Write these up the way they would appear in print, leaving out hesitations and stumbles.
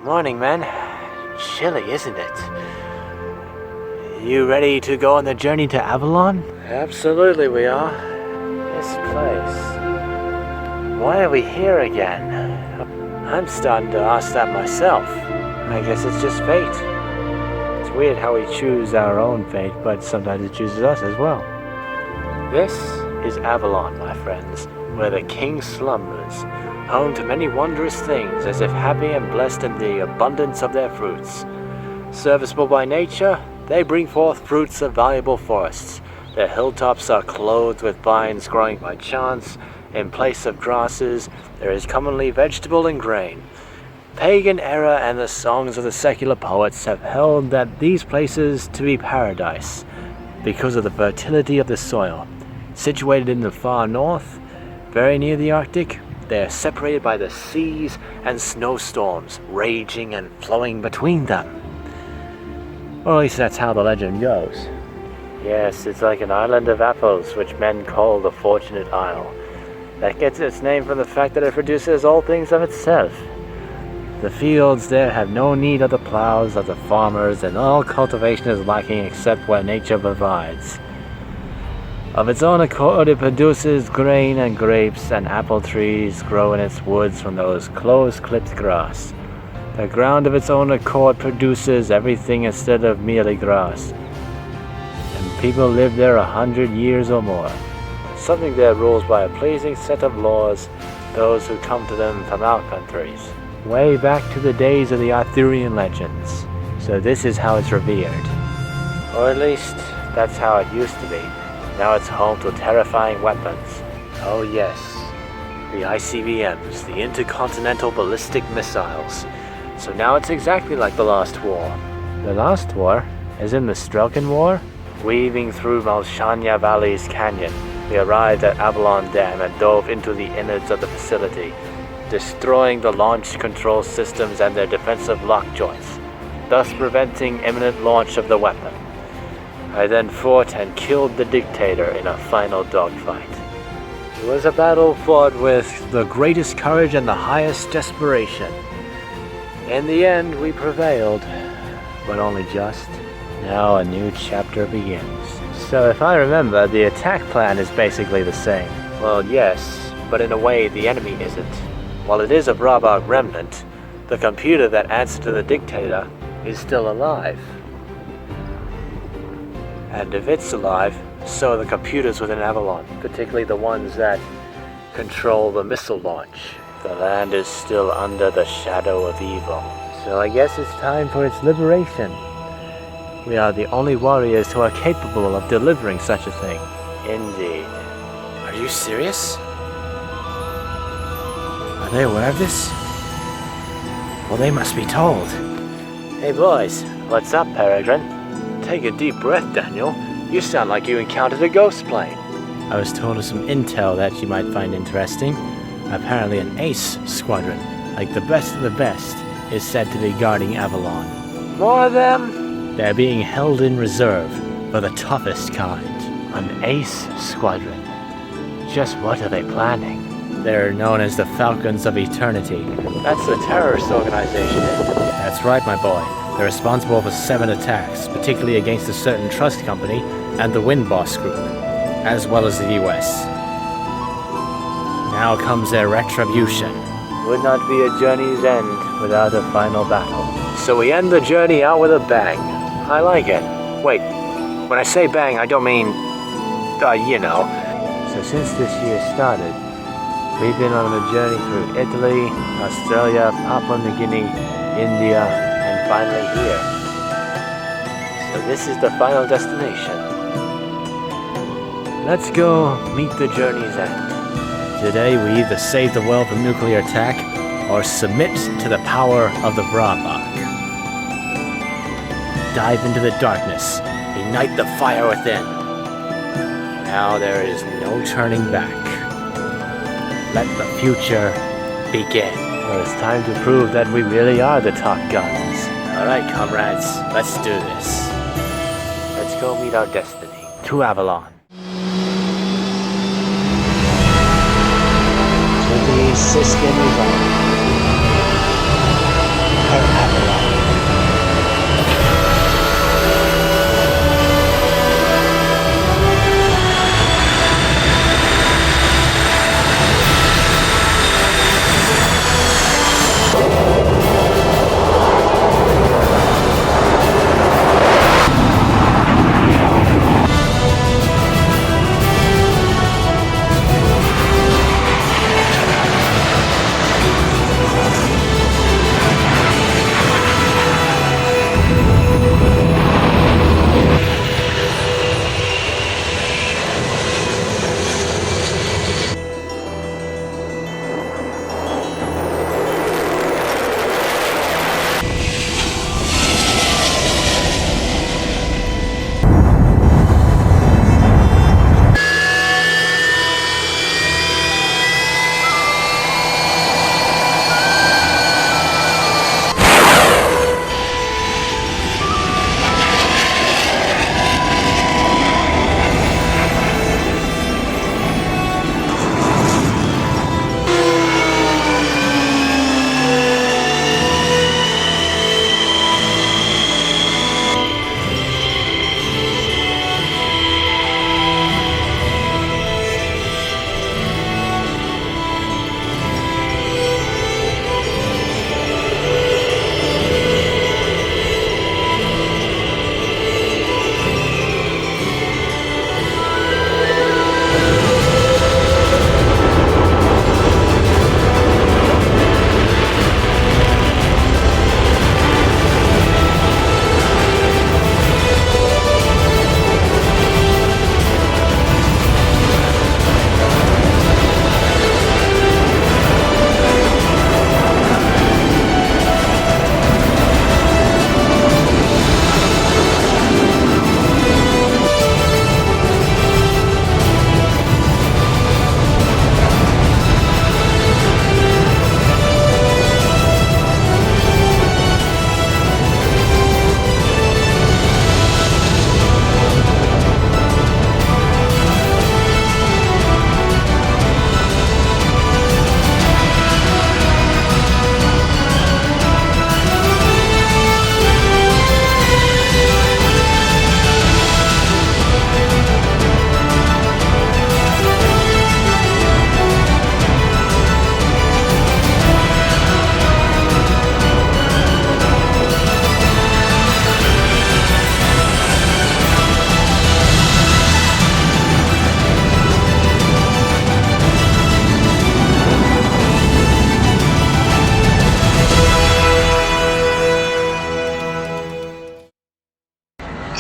Morning, man. Chilly, isn't it? You ready to go on the journey to Avalon? Absolutely we are. This place. Why are we here again? I'm starting to ask that myself. I guess it's just fate. It's weird how we choose our own fate, but sometimes it chooses us as well. This is Avalon, my friends, where the king slumbers, home to many wondrous things, as if happy and blessed in the abundance of their fruits. Serviceable by nature, they bring forth fruits of valuable forests. Their hilltops are clothed with vines growing by chance. In place of grasses, there is commonly vegetable and grain. Pagan era and the songs of the secular poets have held that these places to be paradise because of the fertility of the soil. Situated in the far north, very near the Arctic, they are separated by the seas and snowstorms raging and flowing between them. Or at least that's how the legend goes. Yes, it's like an island of apples, which men call the Fortunate Isle. That gets its name from the fact that it produces all things of itself. The fields there have no need of the plows of the farmers, and all cultivation is lacking except what nature provides. Of its own accord, it produces grain and grapes, and apple trees grow in its woods from those close-clipped grass. The ground of its own accord produces everything instead of merely grass. And people live there 100 years or more. Something there rules by a pleasing set of laws, those who come to them from out countries, way back to the days of the Arthurian legends. So this is how it's revered. Or at least, that's how it used to be. Now it's home to terrifying weapons. Oh yes, the ICBMs, the intercontinental ballistic missiles. So now it's exactly like the last war. The last war? As in the Strelkin War? Weaving through Molchaniye Valley's canyon, we arrived at Avalon Dam and dove into the innards of the facility, destroying the launch control systems and their defensive lock joints, thus preventing imminent launch of the weapon. I then fought and killed the dictator in a final dogfight. It was a battle fought with the greatest courage and the highest desperation. In the end, we prevailed, but only just. Now a new chapter begins. So if I remember, the attack plan is basically the same. Well, yes, but in a way the enemy isn't. While it is a Vrabac remnant, the computer that answered to the dictator is still alive. And if it's alive, so are the computers within Avalon, particularly the ones that control the missile launch. The land is still under the shadow of evil. So I guess it's time for its liberation. We are the only warriors who are capable of delivering such a thing. Indeed. Are you serious? Are they aware of this? Well, they must be told. Hey boys, what's up, Peregrine? Take a deep breath, Daniel. You sound like you encountered a ghost plane. I was told of some intel that you might find interesting. Apparently an ace squadron, like the best of the best, is said to be guarding Avalon. More of them? They're being held in reserve for the toughest kind. An ace squadron. Just what are they planning? They're known as the Falcons of Eternity. That's a terrorist organization, isn't it? That's right, my boy. They're responsible for 7 attacks, particularly against a certain trust company and the Windboss Group, as well as the US. Now comes their retribution. Would not be a journey's end without a final battle. So we end the journey out with a bang. I like it. Wait, when I say bang, I don't mean, you know. So since this year started, we've been on a journey through Italy, Australia, Papua New Guinea, India, and finally here. So this is the final destination. Let's go meet the journey's end. Today we either save the world from nuclear attack or submit to the power of the Vrabac. Dive into the darkness, ignite the fire within. Now there is no turning back. Let the future begin. Well, it's time to prove that we really are the top guns. Alright, comrades, let's do this. Let's go meet our destiny. To Avalon. To the system is on.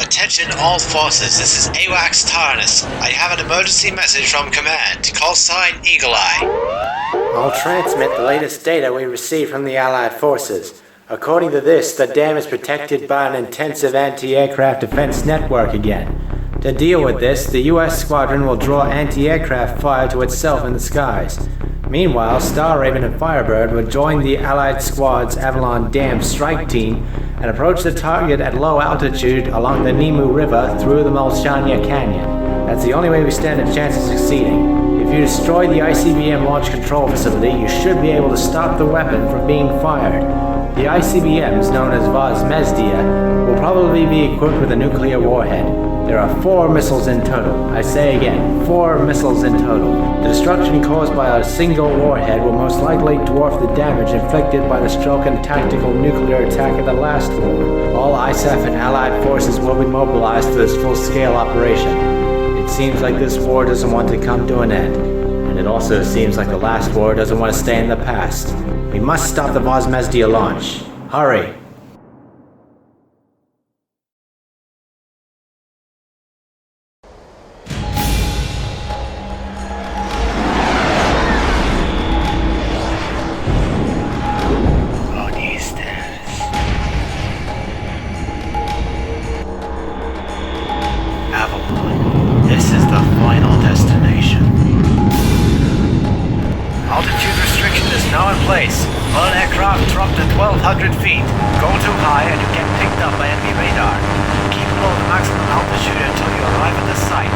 Attention all forces, this is AWACS Tarnus. I have an emergency message from command. Call sign Eagle Eye. I'll transmit the latest data we received from the Allied forces. According to this, the dam is protected by an intensive anti-aircraft defense network again. To deal with this, the U.S. squadron will draw anti-aircraft fire to itself in the skies. Meanwhile, Star Raven and Firebird will join the Allied squad's Avalon Dam strike team and approach the target at low altitude along the Nemu River through the Molchaniye Canyon. That's the only way we stand a chance of succeeding. If you destroy the ICBM launch control facility, you should be able to stop the weapon from being fired. The ICBMs, known as Vozmezdiye, will probably be equipped with a nuclear warhead. There are 4 missiles in total. I say again, 4 missiles in total. The destruction caused by a single warhead will most likely dwarf the damage inflicted by the Strokan tactical nuclear attack of the last war. All ISAF and Allied forces will be mobilized for this full-scale operation. It seems like this war doesn't want to come to an end. And it also seems like the last war doesn't want to stay in the past. We must stop the Vozmezdiye launch. Hurry! Avalon. This is the final destination. Altitude restriction is now in place. All aircraft drop to 1,200 feet. Go too high and you get picked up by enemy radar. Keep below the maximum altitude until you arrive at the site.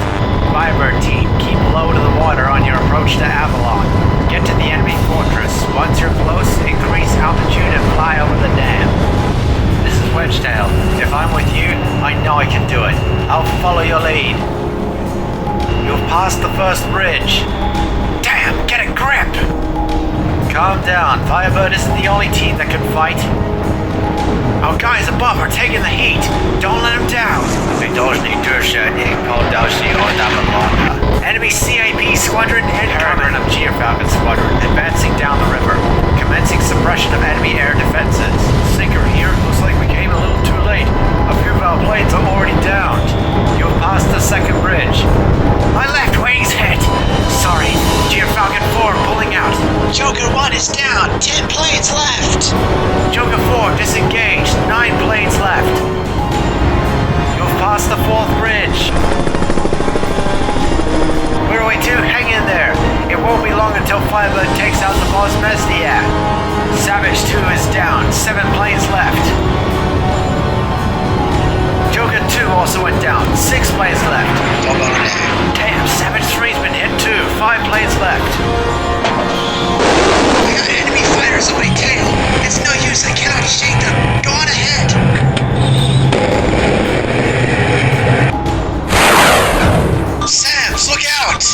Firebird team, keep low to the water on your approach to Avalon. Get to the enemy fortress. Once you're close, increase altitude and fly over the dam. This is Wedgetail. If I'm with you, I know I can do it. I'll follow your lead. You've passed the first bridge. Damn, get a grip! Calm down. Firebird isn't the only team that can fight. Our guys above are taking the heat. Don't let them down. Enemy CAP squadron incoming. Of Geofalcon squadron advancing down the river. Commencing suppression of enemy air defenses. Sinker here. Looks like we came a little too late. A few of our planes are already downed. You've passed the second bridge. My left wing's hit. Sorry. Geofalcon 4 pulling out. Joker 1 is down. 10 planes left. Joker 4 disengaged. 9 planes left. You've passed the 4th bridge. Where are we to? Hang in there. It won't be long until Firebird takes out the Vozmezdiye. Savage 2 is down. 7 planes left. Joker 2 also went down. 6 planes left. Damn, Savage 3's been hit too. 5 planes left. I got enemy fighters on my tail. It's no use. I cannot shake them. Go on ahead. Sams, look out!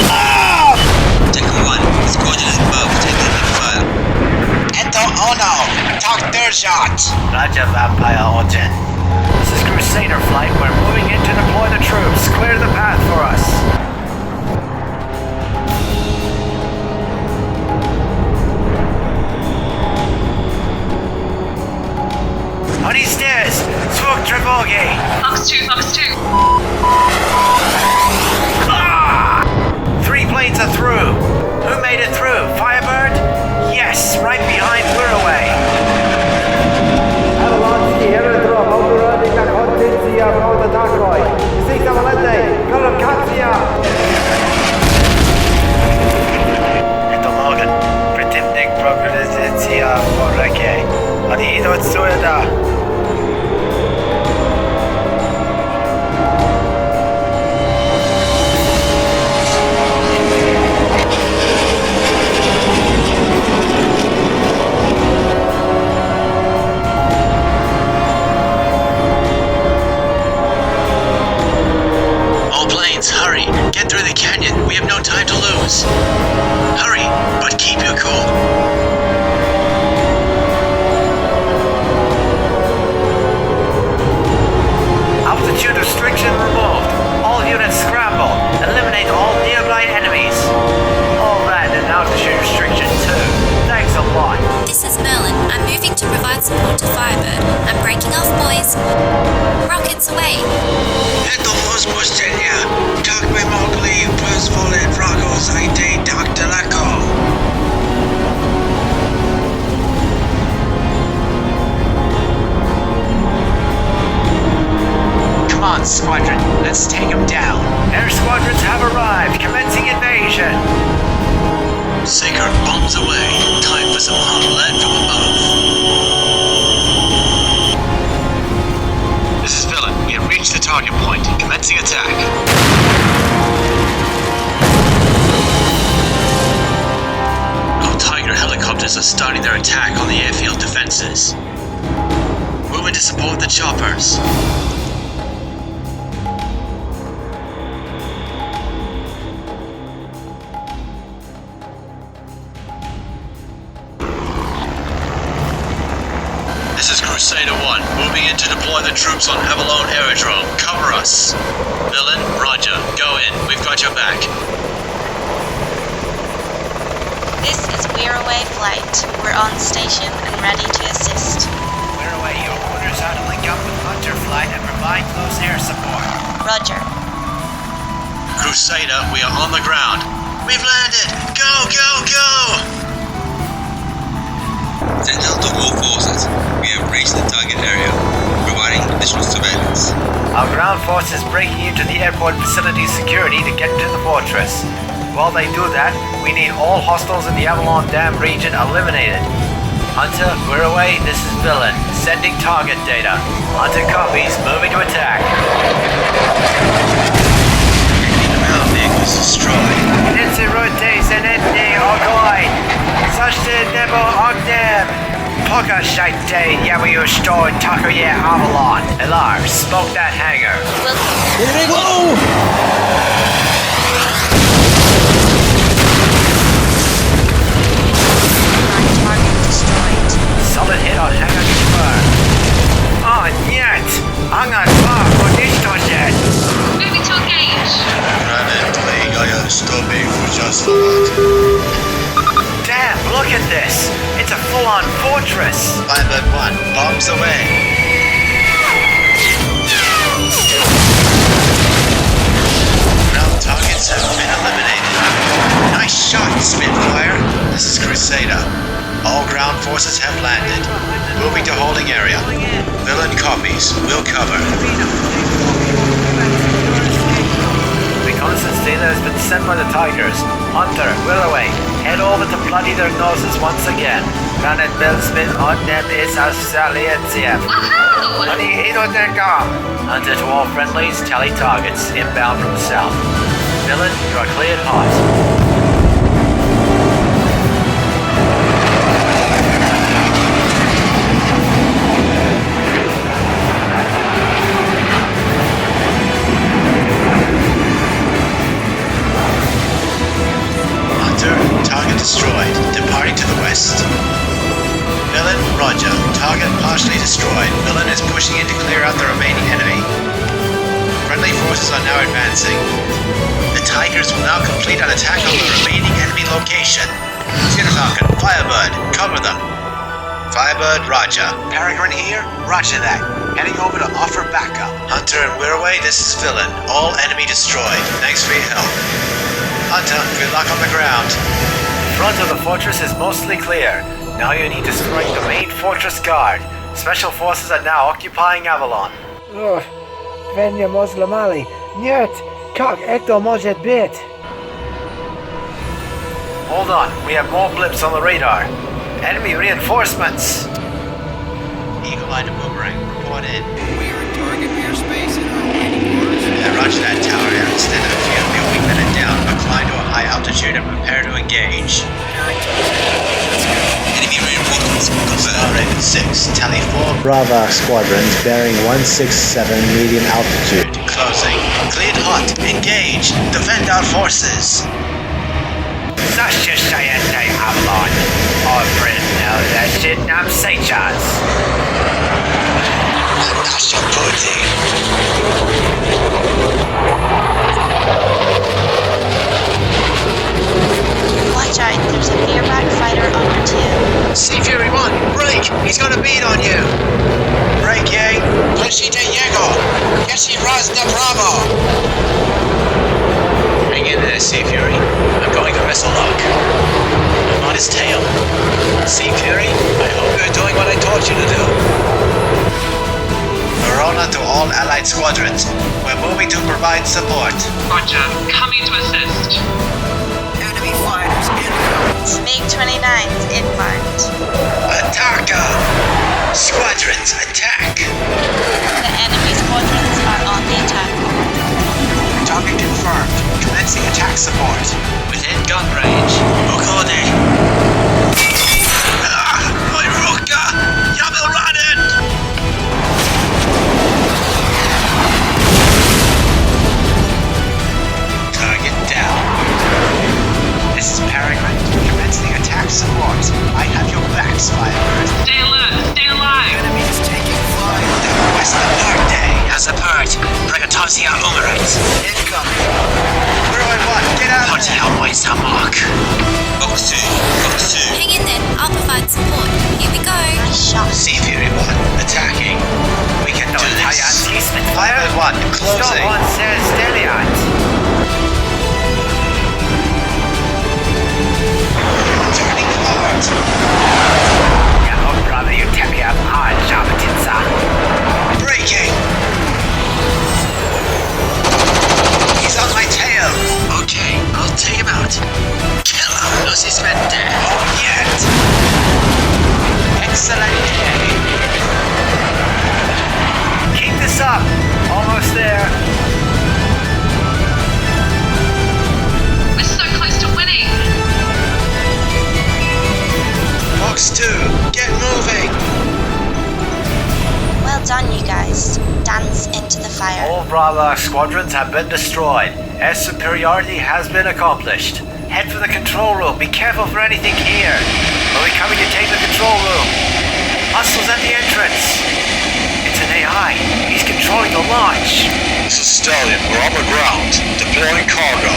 Ah! Decker 1, squadron is above, taking the fire. Ento Ono, talk third shot. Roger, Vampire Orton. This is Crusader flight. We're moving in to deploy the troops. Clear the path for us. On these stairs, Zvuk Trevogi. Fox 2, Fox 2. Ah! 3 planes are through. Who made it through? Firebird? Yes, right behind Wirraway. Avalonskaya aerodrome overrunning the kontinentia of the Darkroy. Six Avalente, Kolokatsia. Это Logan. Противник пропозиция в реке. Они идут сюда. squadron. Let's take them down. Air squadrons have arrived. Commencing invasion. Seeker, bombs away. Time for some hot lead from above. This is Villain. We have reached the target point. Commencing attack. Our Tiger helicopters are starting their attack on the airfield defenses. Moving to support the choppers. This is Crusader 1, moving in to deploy the troops on Avalon Aerodrome. Cover us. Villain, roger. Go in. We've got your back. This is We're Away Flight. We're on station and ready to assist. We're away. Your orders are to link up with Hunter Flight and provide close air support. Roger. Crusader, we are on the ground. We've landed! Go, go, go! Sentinel to all forces. We have reached the target area, providing additional surveillance. Our ground force is breaking into the airport facility security to get into the fortress. While they do that, we need all hostiles in the Avalon Dam region eliminated. Hunter, we're away. This is Villain. Sending target data. Hunter copies. Moving to attack. The ground vehicles destroyed. Nitsi rote senende ogoi. Sashte nebo ognem. Poka shaite yawiyo sto takoye Avalon. Elar, smoke that hangar. Target destroyed. Solid hit on hangar confirmed. Oh, нет! Hangar 2 уничтожен. Moving to engage. Damn, look at this! It's a full-on fortress! Firebird 1, bombs away. Ground targets have been eliminated. Nice shot, Spitfire. This is Crusader. All ground forces have landed. Moving to holding area. Villain copies. We'll cover. Reconnaissance data has been sent by the Tigers. Hunter, we're away. Head over to bloody their noses once again. Planet Bellsmith on them is Australian. Hunter to all friendlies, tally targets. Inbound from the south. Villain, you are cleared hot. Target destroyed. Departing to the west. Villain, roger. Target partially destroyed. Villain is pushing in to clear out the remaining enemy. Friendly forces are now advancing. The Tigers will now complete an attack on the remaining enemy location. Falcon, Firebird, cover them. Firebird, roger. Peregrine here? Roger that. Heading over to offer backup. Hunter and We're away. This is Villain. All enemy destroyed. Thanks for your help. Hunter, good luck on the ground. Front of the fortress is mostly clear. Now you need to strike the main fortress guard. Special forces are now occupying Avalon. Venya Moslamali. Нет, как это может быть? Hold on, we have more blips on the radar. Enemy reinforcements. Eagle Eye to Boomerang, report in. We are in target airspace and are awaiting orders. Roger that, Tower Air. Extend the field, be a weak minute down, but climb to a high altitude and prepare to engage. Enemy reinforcements confirmed. 6, tally 4. Vrabac squadrons bearing 167 medium altitude. Closing. Cleared hot. Engage. Defend our forces. Защищайте Avalon. Our friend now that shit нам сейчас. Watch out, there's a Vrabac fighter on your tail. Sea Fury 1, break! He's got a bead on you! Break, Yang! Peschanyye raz na Bravo! Hang in there, Sea Fury. I'm going to vessel lock. I'm on his tail. Sea Fury, I hope you're doing what I taught you to do. Verona to all all Allied squadrons. We're moving to provide support. Roger, coming to assist. Enemy fighters incoming. MiG-29s inbound. Attacker! Squadrons, attack! The enemy squadrons are on the attack. Target confirmed. Commencing attack support. Within gun range. Okode. My rocker! Yamil running! Target down. This is Peregrine. Commencing attack support. I have your back, Spyler. Stay alert, stay alive. Enemy is taking fire. West of Day. As a part, Brigatosia Umerites. Incoming. Where do I want? Get out of Put there! Hellboy Samok. Oksu. Hang in there, I'll provide support. Here we go. Nice shot. Sea Fury 1, attacking. We can do this. Anti-Spitfire. Pilot 1, Stop closing. on says Steliot. Turning hard. Yeah, oh brother, you tap me up hard, Shabatinsa. Braking. He's on my tail. Okay, I'll take him out. Killer Vozmezdiye. Oh, yet. Excellent. Keep this up. Almost there. We're so close to winning. Fox 2, get moving. Well done, you guys. Dance into the fire. All Vrabac squadrons have been destroyed. Air superiority has been accomplished. Head for the control room. Be careful for anything here. We'll be coming to take the control room. Hostiles at the entrance. It's an AI. He's controlling the launch. This is Stallion. We're on the ground. Deploying cargo.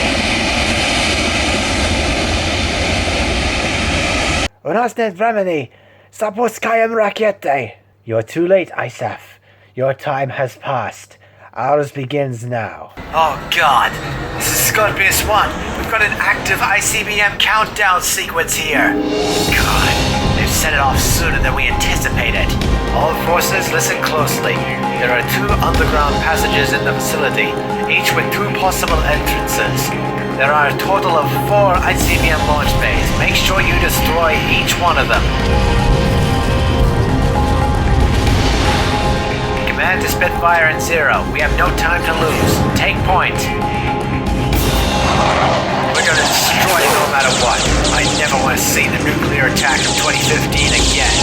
U nas net vremeni. Zapuskajem rakiety. You're too late, ISAF. Your time has passed. Ours begins now. Oh God. This is Scorpius 1. We've got an active ICBM countdown sequence here. God. They've set it off sooner than we anticipated. All forces, listen closely. There are 2 underground passages in the facility, each with 2 possible entrances. There are a total of 4 ICBM launch bays. Make sure you destroy each one of them. Command to Spitfire and 0. We have no time to lose. Take point. We're gonna destroy it no matter what. I never want to see the nuclear attack of 2015 again.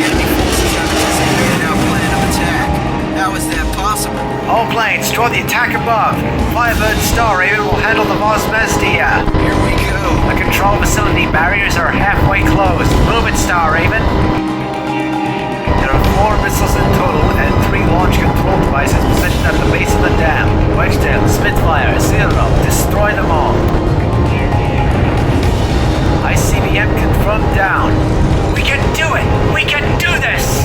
Enemy forces have anticipated our plan of attack. How is that possible? All planes, draw the attack above. Firebird Star Raven will handle the Vozmezdiye. Here we go. The control facility barriers are halfway closed. Move it, Star Raven. There are 4 missiles in total and 3 launch control devices positioned at the base of the dam. Wedgetail, Spitfire, 0. Destroy them all. ICBM confirmed down. We can do it! We can do this!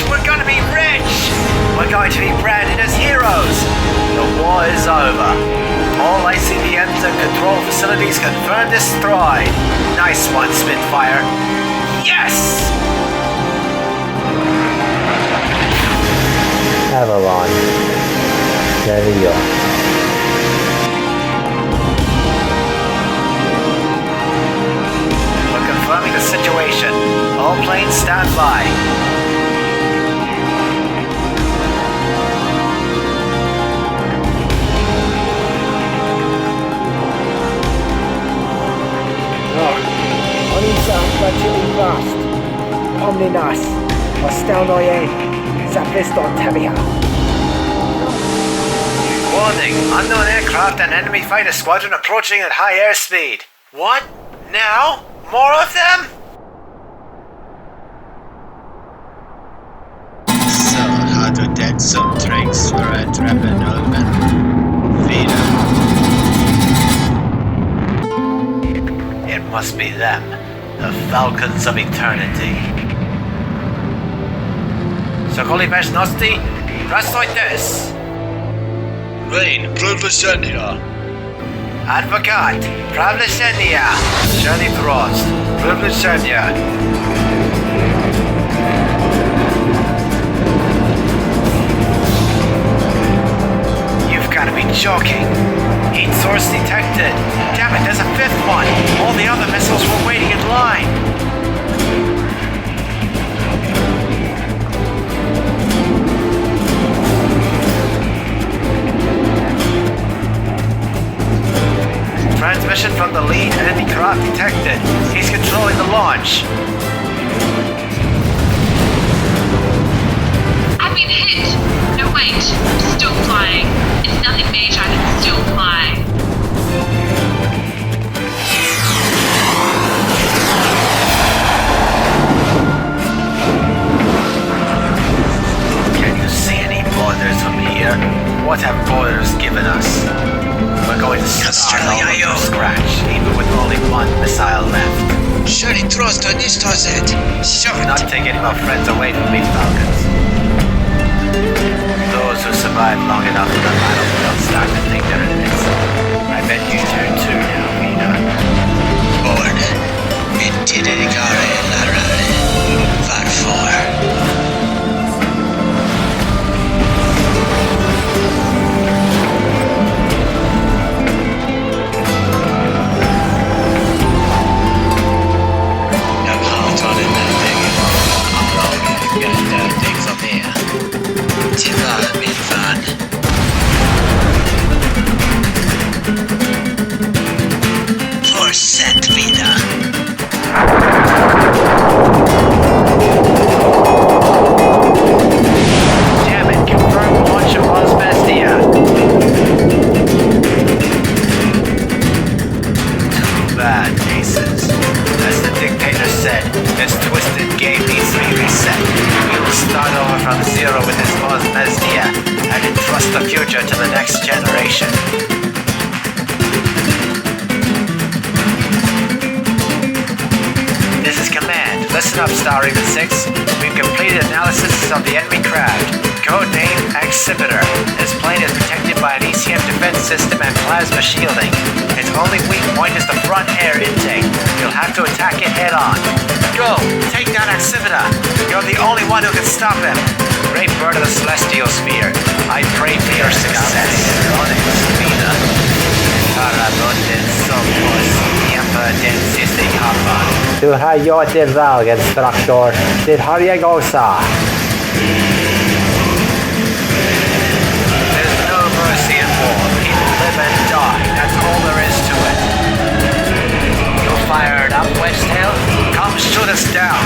We're gonna be rich! We're going to be branded as heroes! The war is over. All ICBMs and control facilities confirmed destroyed. Nice one, Spitfire. Yes! Avalon. There you go. We're confirming the situation. All planes stand by. Fast. Omninas. Ostelnoye. Zapiston Tabia. Warning, unknown aircraft and enemy fighter squadron approaching at high airspeed. What? Now? More of them? to dead subtracks for a trepen ulven. Vida. It must be them, the Falcons of Eternity. Sokoli Peschanyye, Prastoites! Rain, Pravashenya. Advokat, Pravashenya, Shirley Frost, Pravashenya. You've got to be joking. Heat source detected. Damn it, there's a fifth one. All the other missiles were waiting in line. Transmission from the lead enemy craft detected. He's controlling the launch. I've been hit! No, wait. I'm still flying. It's nothing major, I can still fly. Can you see any borders from here? What have borders given us? We're going to start all from scratch, even with only one missile left. Shari trust on this it. Do not take any more friends away from me, Falcons. Those who survive long enough in the battlefield start to think they're invincible. I bet you do too now, Mina. Born. Intidicare larare. Varfor. Tyvärr min vän. Fortsätt vida. Damn it, confirm launch of Vozmezdiye. Too bad, aces. As the dictator said, this twisted game needs to be reset. We will start over from zero with this Vozmezdiye and entrust the future to the next generation. This is Command. Listen up, Star Raven 6. We've completed analysis of the enemy craft. Codename Exhibitor. This plane is protected by an ECM defense system and plasma shielding. Its only weak point is the front air intake. You'll have to attack it head on. Go! Take down Exhibitor! You're the only one who can stop him! Great bird of the celestial sphere. I pray for your success. Du har gjort det vägen, Traktor. Det har jag också. There's no mercy in war. People live and die. That's all there is to it. You're fired up, Westtail? Come shoot us down.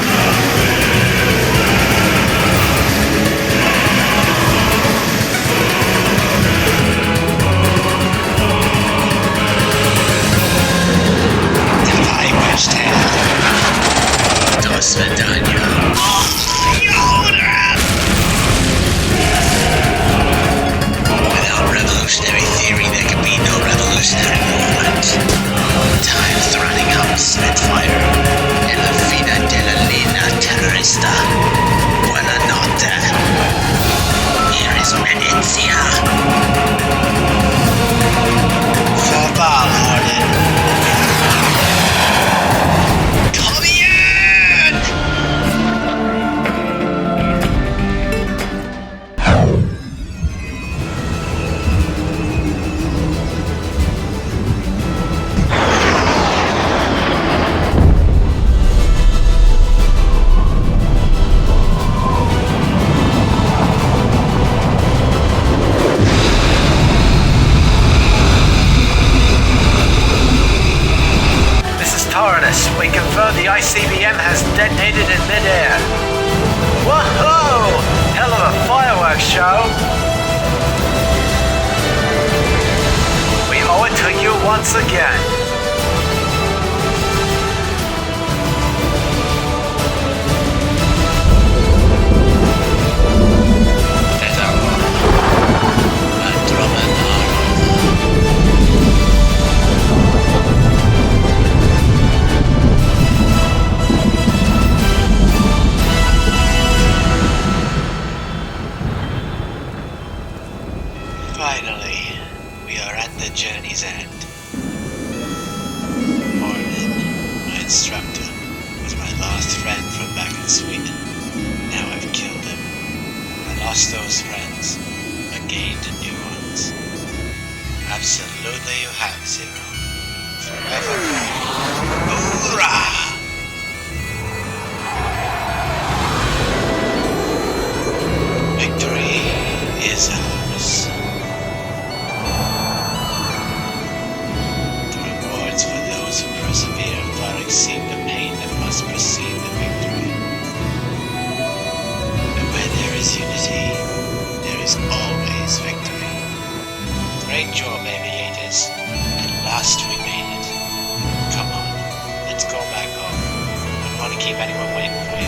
Dawaj, Westtail. Do swidania. Without revolutionary theory, there can be no revolutionary movement. Time's running out, Spitfire. E la fine della linea terrorista. Buonanotte. Here is Venezia. Farväl, Harden. Kom igen! We confirm the ICBM has detonated in midair. Whoa! Hell of a fireworks show! We owe it to you once again. This Absolutely you have, Zero. Forevermore. Hoorah! Victory is ours. The rewards for those who persevere far exceed the pain that must precede the victory. And where there is unity, there is always victory. Great job, aviators. At last we made it. Come on, let's go back home. I don't want to keep anyone waiting for you.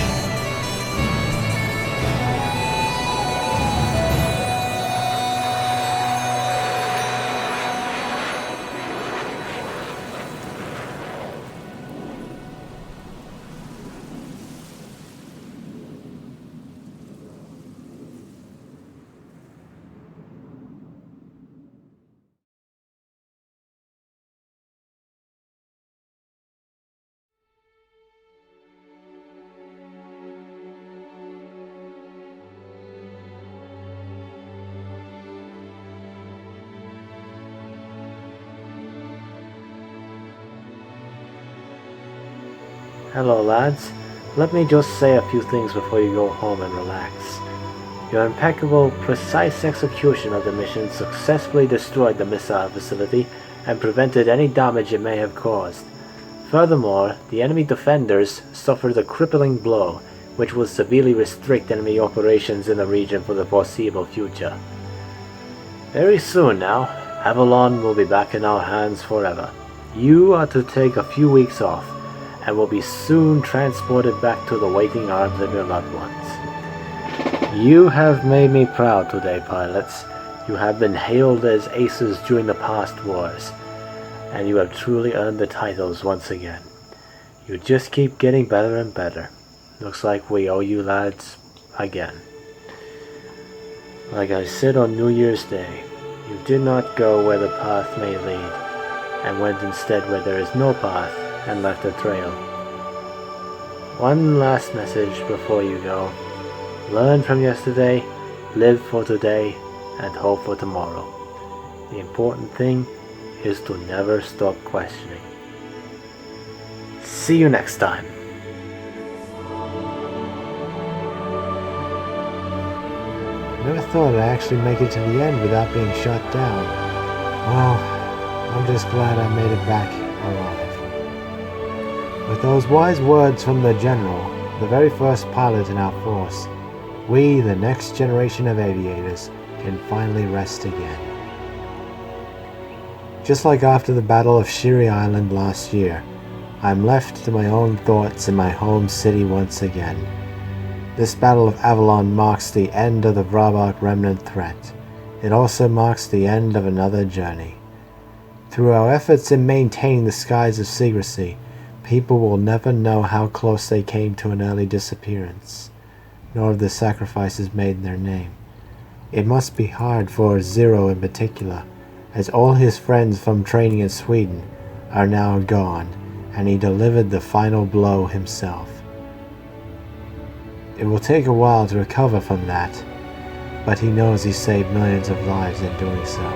Hello lads, let me just say a few things before you go home and relax. Your impeccable, precise execution of the mission successfully destroyed the missile facility and prevented any damage it may have caused. Furthermore, the enemy defenders suffered a crippling blow, which will severely restrict enemy operations in the region for the foreseeable future. Very soon now, Avalon will be back in our hands forever. You are to take a few weeks off, and will be soon transported back to the waiting arms of your loved ones. You have made me proud today, pilots. You have been hailed as aces during the past wars, and you have truly earned the titles once again. You just keep getting better and better. Looks like we owe you lads again. Like I said on New Year's Day, you did not go where the path may lead, and went instead where there is no path, and left a trail. One last message before you go. Learn from yesterday, live for today, and hope for tomorrow. The important thing is to never stop questioning. See you next time. Never thought I'd actually make it to the end without being shot down. Well, I'm just glad I made it back alive. With those wise words from the General, the very first pilot in our force, we, the next generation of aviators, can finally rest again. Just like after the Battle of Shiri Island last year, I'm left to my own thoughts in my home city once again. This Battle of Avalon marks the end of the Vrabac remnant threat. It also marks the end of another journey. Through our efforts in maintaining the skies of secrecy, people will never know how close they came to an early disappearance, nor of the sacrifices made in their name. It must be hard for Zero in particular, as all his friends from training in Sweden are now gone, and he delivered the final blow himself. It will take a while to recover from that, but he knows he saved millions of lives in doing so.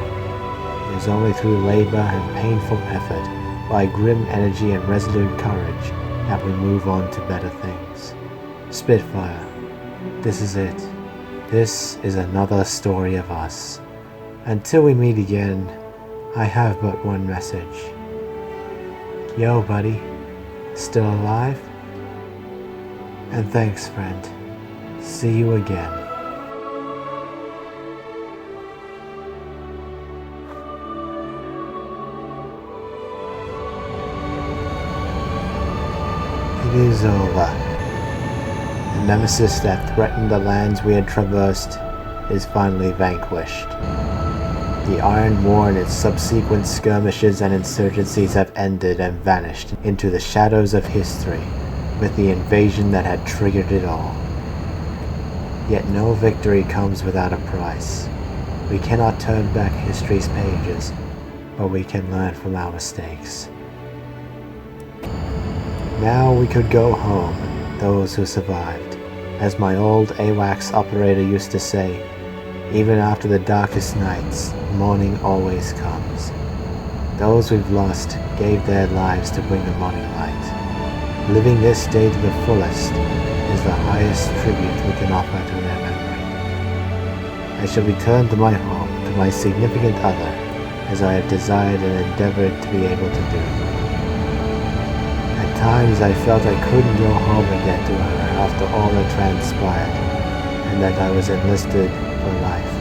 It is only through labor and painful effort, by grim energy and resolute courage, that we move on to better things. Spitfire, this is it. This is another story of us. Until we meet again, I have but one message. Yo, buddy, still alive? And thanks, friend. See you again. It is over. The nemesis that threatened the lands we had traversed is finally vanquished. The Iron War and its subsequent skirmishes and insurgencies have ended and vanished into the shadows of history, with the invasion that had triggered it all. Yet no victory comes without a price. We cannot turn back history's pages, but we can learn from our mistakes. Now we could go home, those who survived. As my old AWACS operator used to say, even after the darkest nights, morning always comes. Those we've lost gave their lives to bring the morning light. Living this day to the fullest is the highest tribute we can offer to their memory. I shall return to my home, to my significant other, as I have desired and endeavored to be able to do. At times I felt I couldn't go home again to her after all that transpired, and that I was enlisted for life.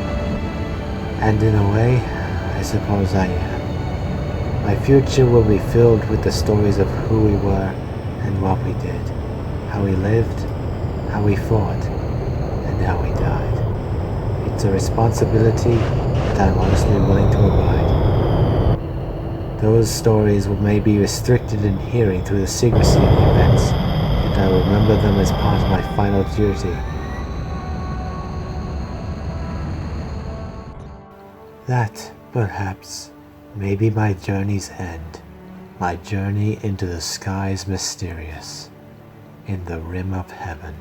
And in a way, I suppose I am. My future will be filled with the stories of who we were and what we did, how we lived, how we fought, and how we died. It's a responsibility that I'm honestly willing to abide. Those stories may be restricted in hearing through the secrecy of the events, yet I will remember them as part of my final duty. That, perhaps, may be my journey's end, my journey into the skies mysterious, in the rim of heaven.